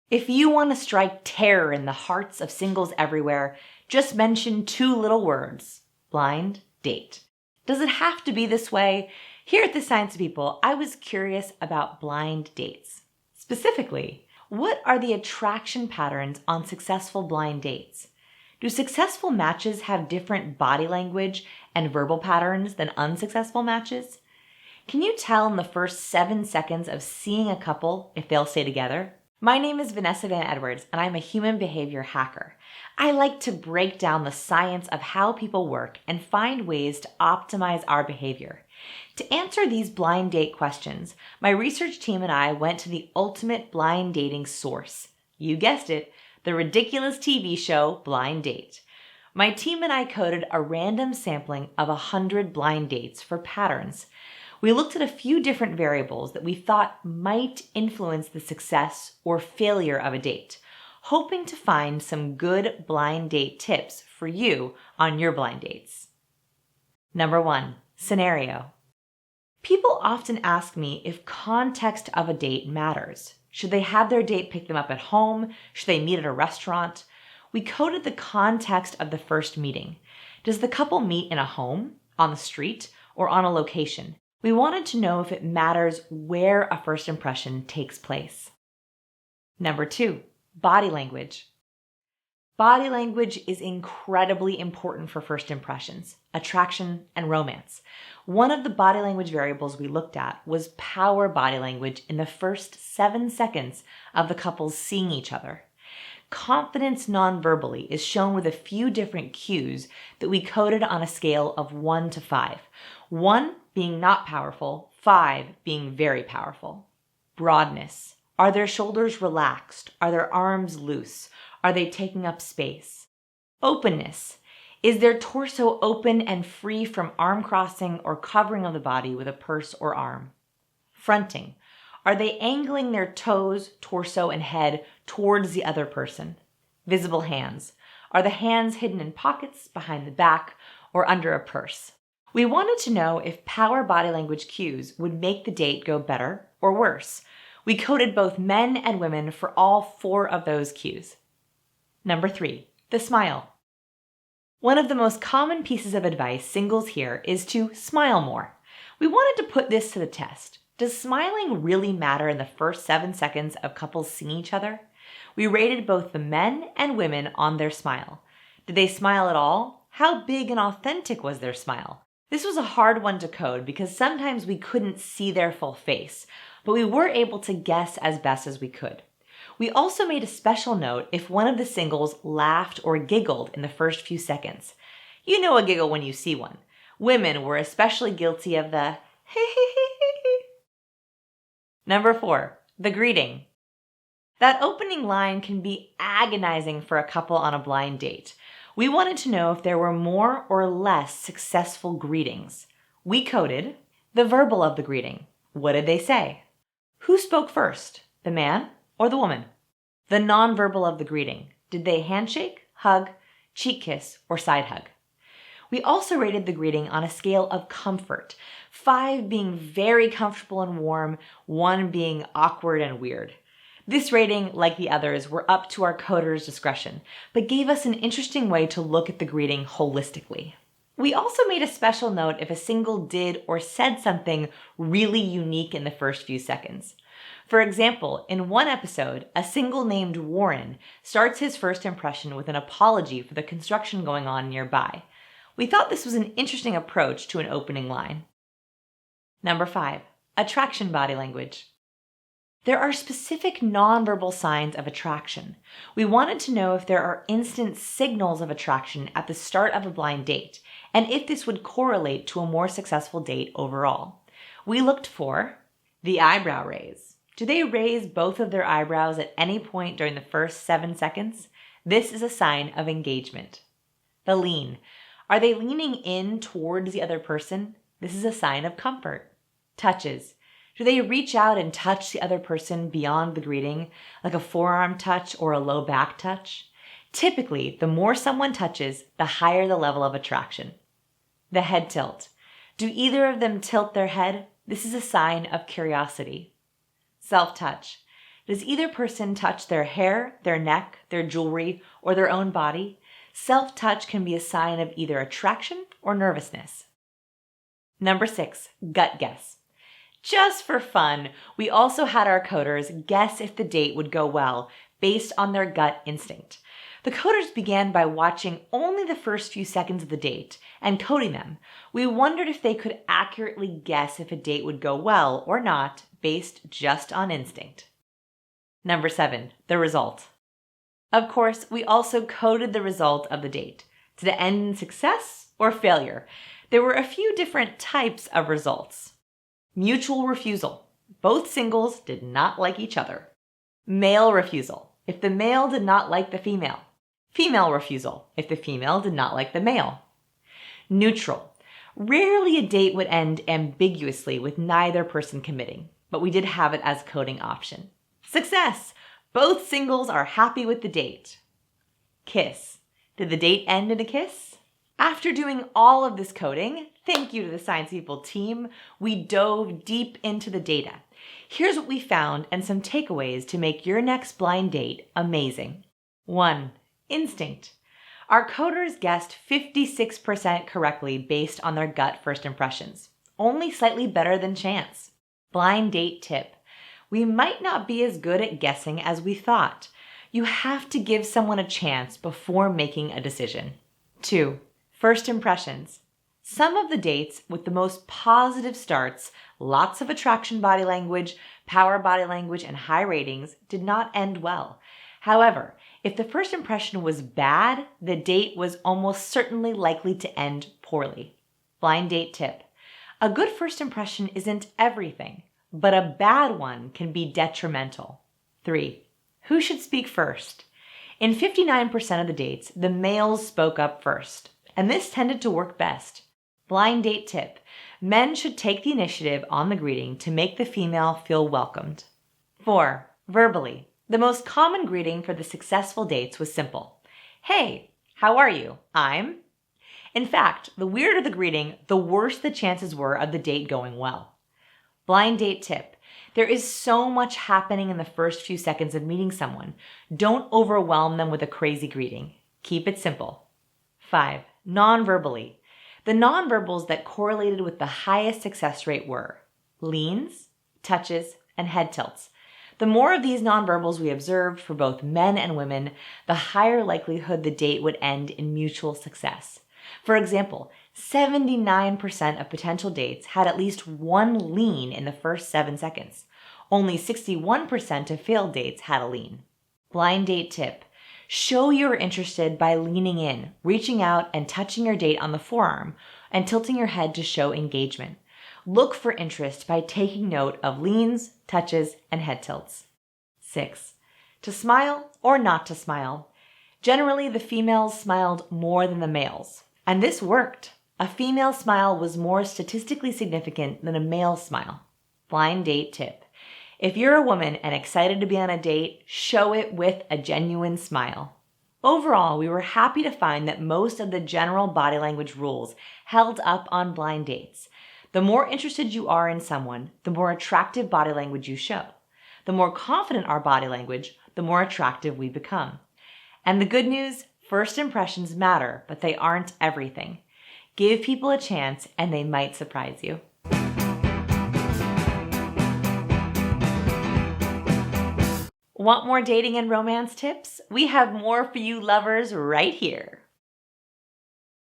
If you want to strike terror in the hearts of singles everywhere, just mention two little words: blind date. Does it have to be this way? Here at the Science People, I was curious about blind dates. Specifically, what are the attraction patterns on successful blind dates? Do successful matches have different body language and verbal patterns than unsuccessful matches? Can you tell in the first 7 seconds of seeing a couple if they'll stay together? My name is Vanessa and I'm a human behavior hacker. I like to break down the science of how people work and find ways to optimize our behavior. To answer these blind date questions, my research team and I went to the ultimate blind dating source. You guessed it, the ridiculous TV show Blind Date. My team and I coded a random sampling of 100 blind dates for patterns. We looked at a few different variables that we thought might influence the success or failure of a date, hoping to find some good blind date tips for you on your blind dates. Number 1, scenario. People often ask me if context of a date matters. Should they have their date pick them up at home? Should they meet at a restaurant? We coded the context of the first meeting. Does the couple meet in a home, on the street, or on a location? We wanted to know if it matters where a first impression takes place. Number 2, body language. Body language is incredibly important for first impressions, attraction, and romance. One of the body language variables we looked at was power body language in the first 7 seconds of the couples seeing each other. Confidence non-verbally is shown with a few different cues that we coded on a scale of 1 to 5. 1 being not powerful, 5 being very powerful. Broadness. Are their shoulders relaxed? Are their arms loose? Are they taking up space? Openness. Is their torso open and free from arm crossing or covering of the body with a purse or arm? Fronting. Are they angling their toes, torso, and head towards the other person? Visible hands. Are the hands hidden in pockets, behind the back, or under a purse? We wanted to know if power body language cues would make the date go better or worse. We coded both men and women for all 4 of those cues. Number 3, the smile. One of the most common pieces of advice singles hear is to smile more. We wanted to put this to the test. Does smiling really matter in the first 7 seconds of couples seeing each other? We rated both the men and women on their smile. Did they smile at all? How big and authentic was their smile? This was a hard one to code because sometimes we couldn't see their full face, but we were able to guess as best as we could. We also made a special note if one of the singles laughed or giggled in the first few seconds. You know a giggle when you see one. Women were especially guilty of the Number 4, the greeting. That opening line can be agonizing for a couple on a blind date. We wanted to know if there were more or less successful greetings. We coded the verbal of the greeting. What did they say? Who spoke first, the man or the woman? The nonverbal of the greeting. Did they handshake, hug, cheek kiss, or side hug? We also rated the greeting on a scale of comfort, 5 being very comfortable and warm, 1 being awkward and weird. This rating, like the others, were up to our coder's discretion, but gave us an interesting way to look at the greeting holistically. We also made a special note if a single did or said something really unique in the first few seconds. For example, in one episode, a single named Warren starts his first impression with an apology for the construction going on nearby. We thought this was an interesting approach to an opening line. Number 5, attraction body language. There are specific nonverbal signs of attraction. We wanted to know if there are instant signals of attraction at the start of a blind date, and if this would correlate to a more successful date overall. We looked for the eyebrow raise. Do they raise both of their eyebrows at any point during the first 7 seconds? This is a sign of engagement. The lean. Are they leaning in towards the other person? This is a sign of comfort. Touches. Do they reach out and touch the other person beyond the greeting, like a forearm touch or a low back touch? Typically, the more someone touches, the higher the level of attraction. The head tilt. Do either of them tilt their head? This is a sign of curiosity. Self-touch. Does either person touch their hair, their neck, their jewelry, or their own body? Self-touch can be a sign of either attraction or nervousness. Number 6, gut guess. Just for fun, we also had our coders guess if the date would go well based on their gut instinct. The coders began by watching only the first few seconds of the date and coding them. We wondered if they could accurately guess if a date would go well or not based just on instinct. Number 7, the result. Of course, we also coded the result of the date. Did it end in success or failure? There were a few different types of results. Mutual refusal. Both singles did not like each other. Male refusal. If the male did not like the female. Female refusal. If the female did not like the male. Neutral. Rarely a date would end ambiguously with neither person committing, but we did have it as a coding option. Success. Both singles are happy with the date. Kiss. Did the date end in a kiss? After doing all of this coding, thank you to the Science People team, we dove deep into the data. Here's what we found and some takeaways to make your next blind date amazing. 1. Instinct. Our coders guessed 56% correctly based on their gut first impressions, only slightly better than chance. Blind date tip. We might not be as good at guessing as we thought. You have to give someone a chance before making a decision. 2. First impressions. Some of the dates with the most positive starts, lots of attraction body language, power body language, and high ratings did not end well. However, if the first impression was bad, the date was almost certainly likely to end poorly. Blind date tip. A good first impression isn't everything, but a bad one can be detrimental. 3. Who should speak first? In 59% of the dates, the males spoke up first, and this tended to work best. Blind date tip. Men should take the initiative on the greeting to make the female feel welcomed. 4. Verbally. The most common greeting for the successful dates was simple. Hey, how are you? I'm. In fact, the weirder the greeting, the worse the chances were of the date going well. Blind date tip. There is so much happening in the first few seconds of meeting someone. Don't overwhelm them with a crazy greeting. Keep it simple. 5. Non-verbally. The nonverbals that correlated with the highest success rate were leans, touches, and head tilts. The more of these nonverbals we observed for both men and women, the higher likelihood the date would end in mutual success. For example, 79% of potential dates had at least one lean in the first 7 seconds. Only 61% of failed dates had a lean. Blind date tip. Show you're interested by leaning in, reaching out and touching your date on the forearm, and tilting your head to show engagement. Look for interest by taking note of leans, touches, and head tilts. 6. To smile or not to smile. Generally, the females smiled more than the males, and this worked. A female smile was more statistically significant than a male smile. Blind date tip. If you're a woman and excited to be on a date, show it with a genuine smile. Overall, we were happy to find that most of the general body language rules held up on blind dates. The more interested you are in someone, the more attractive body language you show. The more confident our body language, the more attractive we become. And the good news, first impressions matter, but they aren't everything. Give people a chance and they might surprise you. Want more dating and romance tips? We have more for you lovers right here.